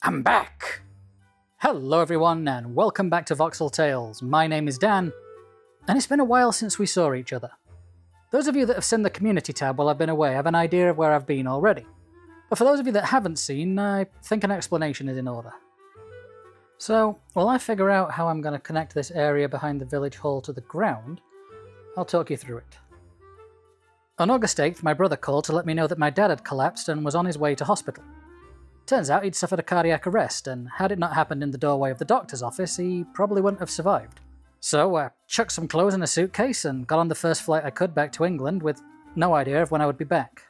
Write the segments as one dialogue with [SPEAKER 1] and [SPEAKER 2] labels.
[SPEAKER 1] I'm back! Hello everyone, and welcome back to Voxel Tales. My name is Dan, and it's been a while since we saw each other. Those of you that have seen the community tab while I've been away have an idea of where I've been already. But for those of you that haven't seen, I think an explanation is in order. So, while I figure out how I'm going to connect this area behind the village hall to the ground, I'll talk you through it. On August 8th, my brother called to let me know that my dad had collapsed and was on his way to hospital. Turns out he'd suffered a cardiac arrest, and had it not happened in the doorway of the doctor's office, he probably wouldn't have survived. So I chucked some clothes in a suitcase and got on the first flight I could back to England with no idea of when I would be back.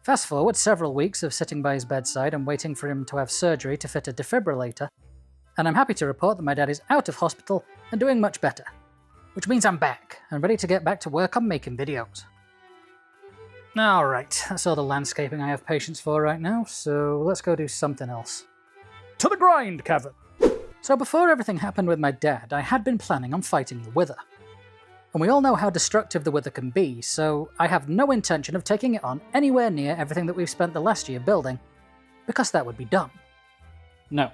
[SPEAKER 1] Fast forward several weeks of sitting by his bedside and waiting for him to have surgery to fit a defibrillator, and I'm happy to report that my dad is out of hospital and doing much better. Which means I'm back, and ready to get back to work on making videos. Alright, that's all the landscaping I have patience for right now, so let's go do something else. To the grind, Kevin! So before everything happened with my dad, I had been planning on fighting the Wither. And we all know how destructive the Wither can be, so I have no intention of taking it on anywhere near everything that we've spent the last year building, because that would be dumb. No,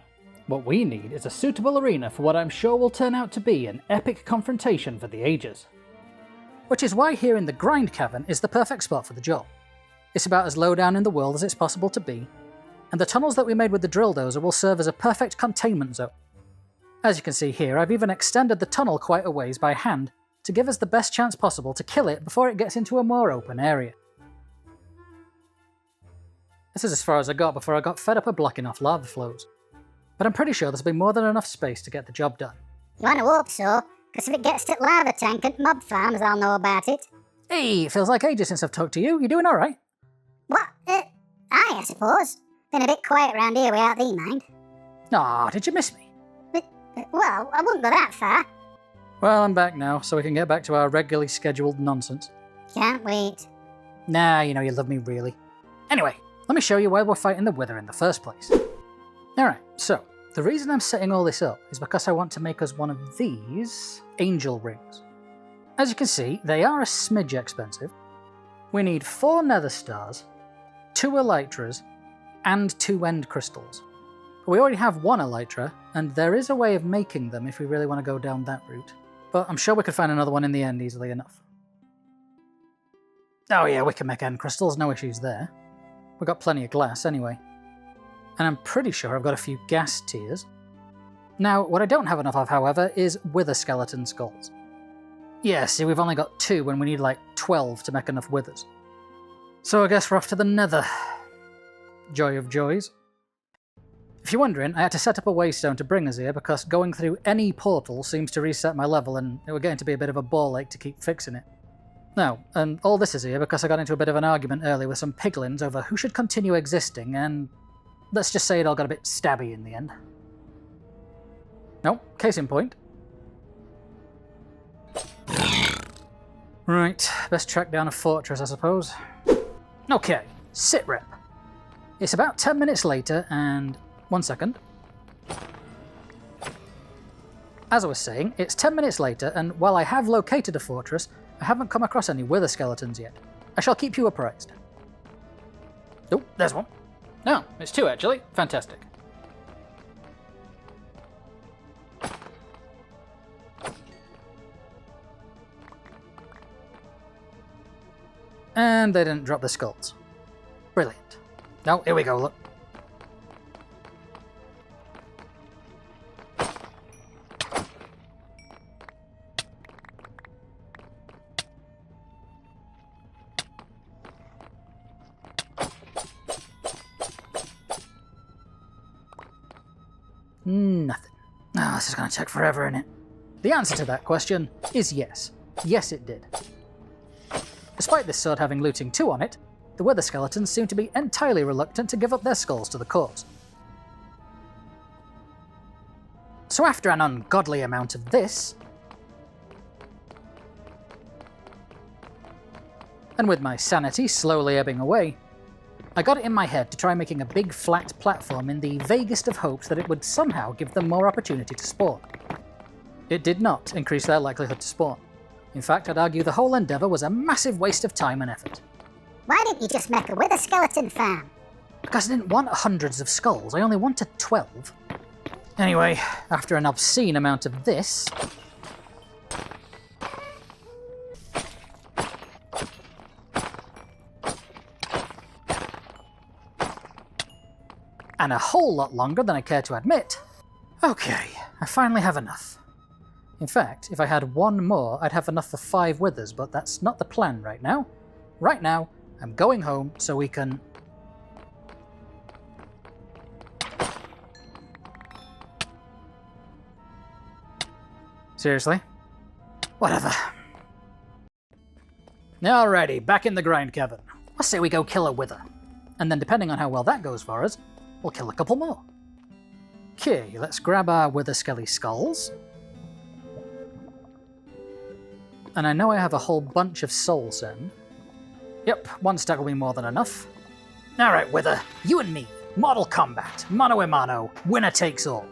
[SPEAKER 1] what we need is a suitable arena for what I'm sure will turn out to be an epic confrontation for the ages. Which is why here in the Grind Cavern is the perfect spot for the job. It's about as low down in the world as it's possible to be, and the tunnels that we made with the drill dozer will serve as a perfect containment zone. As you can see here, I've even extended the tunnel quite a ways by hand to give us the best chance possible to kill it before it gets into a more open area. This is as far as I got before I got fed up of blocking off lava flows, but I'm pretty sure there'll be more than enough space to get the job done.
[SPEAKER 2] You wanna hope so, because if it gets to lava tank at mob farms, I'll know about it.
[SPEAKER 1] Hey, it feels like ages since I've talked to you. You doing alright?
[SPEAKER 2] What? I suppose. Been a bit quiet round here without thee, mind.
[SPEAKER 1] Aw, did you miss me?
[SPEAKER 2] Well, I wouldn't go that far.
[SPEAKER 1] Well, I'm back now, so we can get back to our regularly scheduled nonsense.
[SPEAKER 2] Can't wait.
[SPEAKER 1] Nah, you know you love me really. Anyway, let me show you why we're fighting the Wither in the first place. Alright, so, the reason I'm setting all this up is because I want to make us one of these angel rings. As you can see, they are a smidge expensive. We need 4 nether stars, 2 elytras, and 2 end crystals. We already have 1 elytra, and there is a way of making them if we really want to go down that route. But I'm sure we could find another one in the end easily enough. Oh yeah, we can make end crystals, no issues there. We've got plenty of glass anyway. And I'm pretty sure I've got a few gas tiers. Now, what I don't have enough of, however, is wither skeleton skulls. Yeah, see, we've only got 2 when we need like 12 to make enough withers. So I guess we're off to the nether. Joy of joys. If you're wondering, I had to set up a waystone to bring us here because going through any portal seems to reset my level and it was getting to be a bit of a ball ache to keep fixing it. No, and all this is here because I got into a bit of an argument earlier with some piglins over who should continue existing, and let's just say it all got a bit stabby in the end. Nope, case in point. Right, best track down a fortress, I suppose. Okay, sit rep. It's about 10 minutes later and... 1 second. As I was saying, it's 10 minutes later, and while I have located a fortress, I haven't come across any wither skeletons yet. I shall keep you apprised. Oh, there's one. No, it's 2 actually. Fantastic. And they didn't drop the skulls. Brilliant. Oh, here we go, look. Nothing. Oh, this is going to take forever, isn't it? The answer to that question is yes. Yes, it did. Despite this sword having looting 2 on it, the wither skeletons seem to be entirely reluctant to give up their skulls to the cause. So after an ungodly amount of this, and with my sanity slowly ebbing away, I got it in my head to try making a big flat platform in the vaguest of hopes that it would somehow give them more opportunity to spawn. It did not increase their likelihood to spawn. In fact, I'd argue the whole endeavour was a massive waste of time and effort.
[SPEAKER 2] Why didn't you just make a wither skeleton farm?
[SPEAKER 1] Because I didn't want hundreds of skulls, I only wanted 12. Anyway, after an obscene amount of this... and a whole lot longer than I care to admit. Okay, I finally have enough. In fact, if I had one more, I'd have enough for 5 withers, but that's not the plan right now. Right now, I'm going home so we can... Seriously? Whatever. Alrighty, back in the grind, Kevin. Let's say we go kill a wither. And then depending on how well that goes for us, we'll kill a couple more. Okay, let's grab our wither skelly skulls. And I know I have a whole bunch of soul send. Yep, 1 stack will be more than enough. Alright, wither, you and me. Mortal combat. Mano a mano. Winner takes all.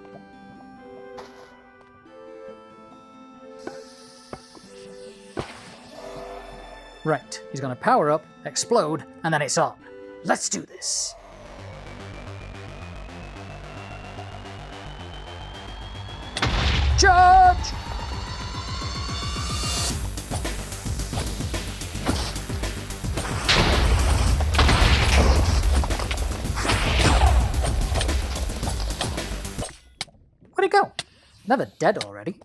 [SPEAKER 1] Right, he's gonna power up, explode, and then it's on. Let's do this. Charge! Where'd he go? Never dead already.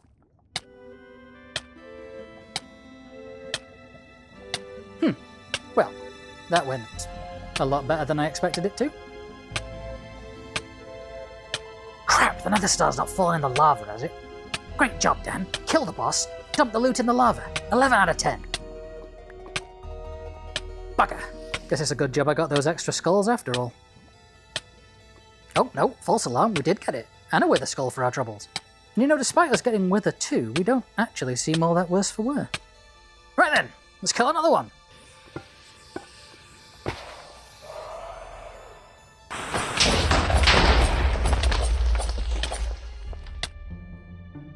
[SPEAKER 1] Well, that went a lot better than I expected it to. Crap, the Nether Star's not fallen in the lava, has it? Great job, Dan. Kill the boss. Dump the loot in the lava. 11 out of 10. Bugger. Guess it's a good job I got those extra skulls after all. Oh, no, false alarm. We did get it. And a wither skull for our troubles. And you know, despite us getting wither too, we don't actually seem all that worse for wear. Right then, let's kill another one.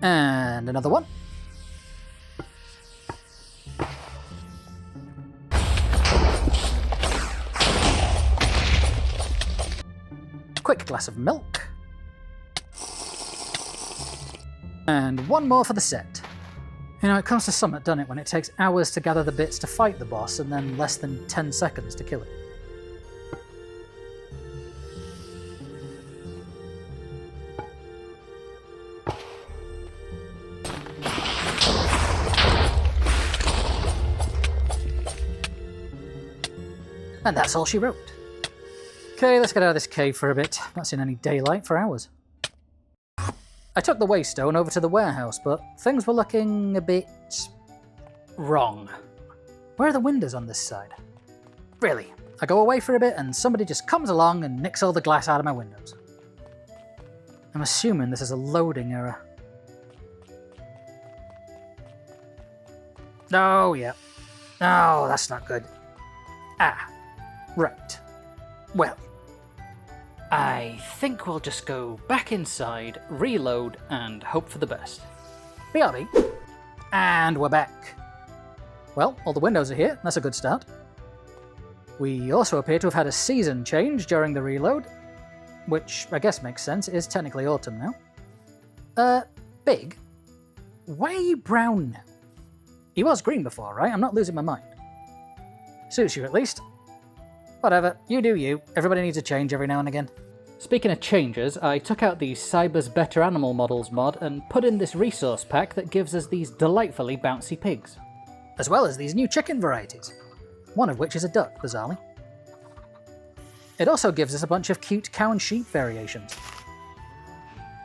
[SPEAKER 1] And another one. Quick glass of milk. And one more for the set. You know, it comes to summit, doesn't it, when it takes hours to gather the bits to fight the boss and then less than 10 seconds to kill it. And that's all she wrote. Okay, let's get out of this cave for a bit. Not seen any daylight for hours. I took the waystone over to the warehouse, but things were looking a bit... wrong. Where are the windows on this side? Really, I go away for a bit and somebody just comes along and nicks all the glass out of my windows. I'm assuming this is a loading error. Oh, yeah. Oh, that's not good. Ah. Right. Well, I think we'll just go back inside, reload, and hope for the best. BRB. And we're back. Well, all the windows are here. That's a good start. We also appear to have had a season change during the reload, which I guess makes sense. It is technically autumn now. Big? Why are you brown now? He was green before, right? I'm not losing my mind. Suits you at least. Whatever, you do you. Everybody needs a change every now and again. Speaking of changes, I took out the Cyber's Better Animal Models mod and put in this resource pack that gives us these delightfully bouncy pigs. As well as these new chicken varieties. One of which is a duck, bizarrely. It also gives us a bunch of cute cow and sheep variations.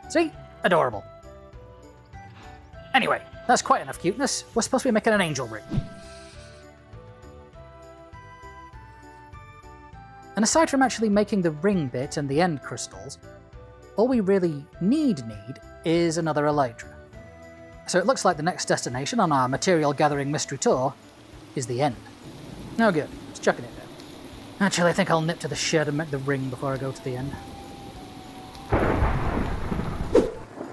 [SPEAKER 1] See? Adorable. Anyway, that's quite enough cuteness. We're supposed to be making an angel ring. And aside from actually making the ring bit and the end crystals, all we really need is another elytra. So it looks like the next destination on our material gathering mystery tour is the end. Oh good, it's chucking it down. Actually, I think I'll nip to the shed and make the ring before I go to the end.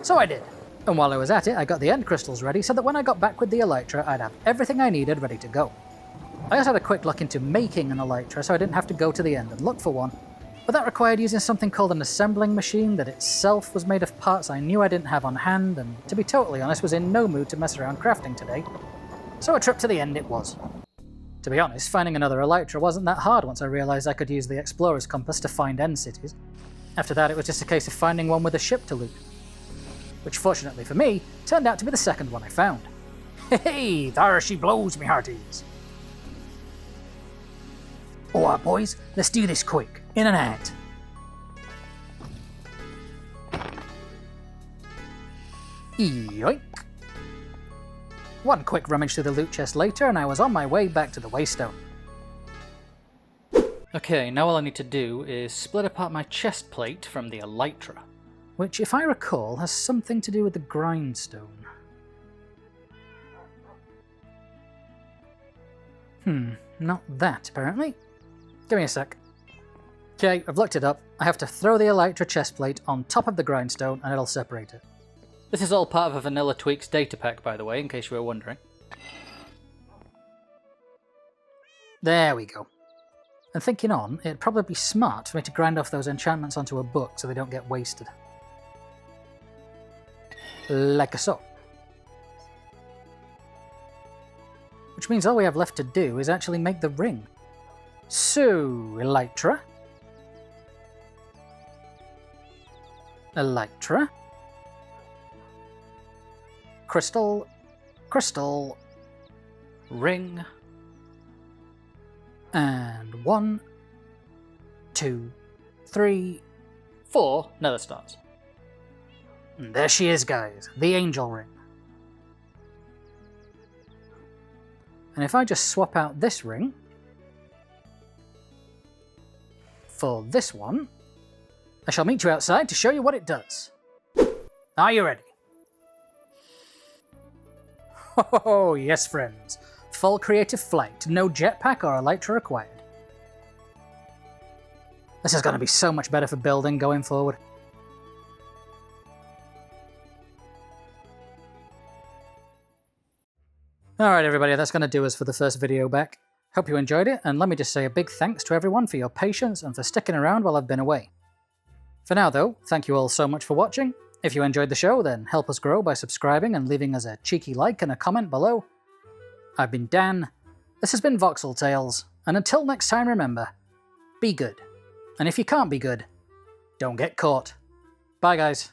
[SPEAKER 1] So I did. And while I was at it, I got the end crystals ready so that when I got back with the elytra, I'd have everything I needed ready to go. I also had a quick look into making an elytra so I didn't have to go to the end and look for one, But that required using something called an assembling machine that itself was made of parts I knew I didn't have on hand, and to be totally honest, was in no mood to mess around crafting today. So a trip to the end it was. To be honest, finding another Elytra wasn't that hard once I realised I could use the Explorer's Compass to find end cities. After that, it was just a case of finding one with a ship to loot. Which, fortunately for me, turned out to be the second one I found. Hey, there she blows, me hearties! Alright boys, let's do this quick, in and out. Yoink! One quick rummage through the loot chest later, and I was on my way back to the Waystone. Okay, now all I need to do is split apart my chest plate from the Elytra, which, if I recall, has something to do with the grindstone. Not that, apparently. Give me a sec. Okay, I've looked it up. I have to throw the Elytra chest plate on top of the grindstone and it'll separate it. This is all part of a Vanilla Tweaks data pack, by the way, in case you were wondering. There we go. And thinking on, it'd probably be smart for me to grind off those enchantments onto a book so they don't get wasted. Like so. Which means all we have left to do is actually make the ring. So, Elytra. Elytra. Crystal. Crystal. Ring. And 1, 2, 3, 4 nether stars. And there she is, guys, the angel ring. And if I just swap out this ring for this one, I shall meet you outside to show you what it does. Are you ready? Oh, yes, friends. Full creative flight, no jetpack or Elytra required. This is going to be so much better for building going forward. Alright everybody, that's going to do us for the first video back. Hope you enjoyed it, and let me just say a big thanks to everyone for your patience and for sticking around while I've been away. For now though, thank you all so much for watching. If you enjoyed the show, then help us grow by subscribing and leaving us a cheeky like and a comment below. I've been Dan, this has been Voxel Tales, and until next time remember, be good. And if you can't be good, don't get caught. Bye guys.